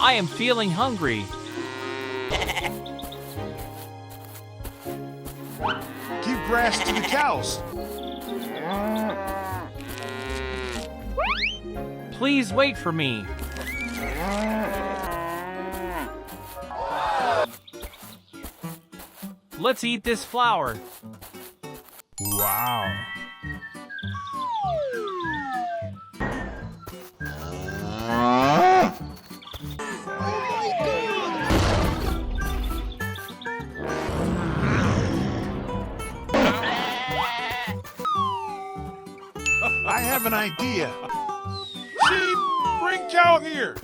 I am feeling hungry. Give grass to the cows. Please wait for me. Let's eat this flower. Wow. I have an idea. Sheep, bring cow here.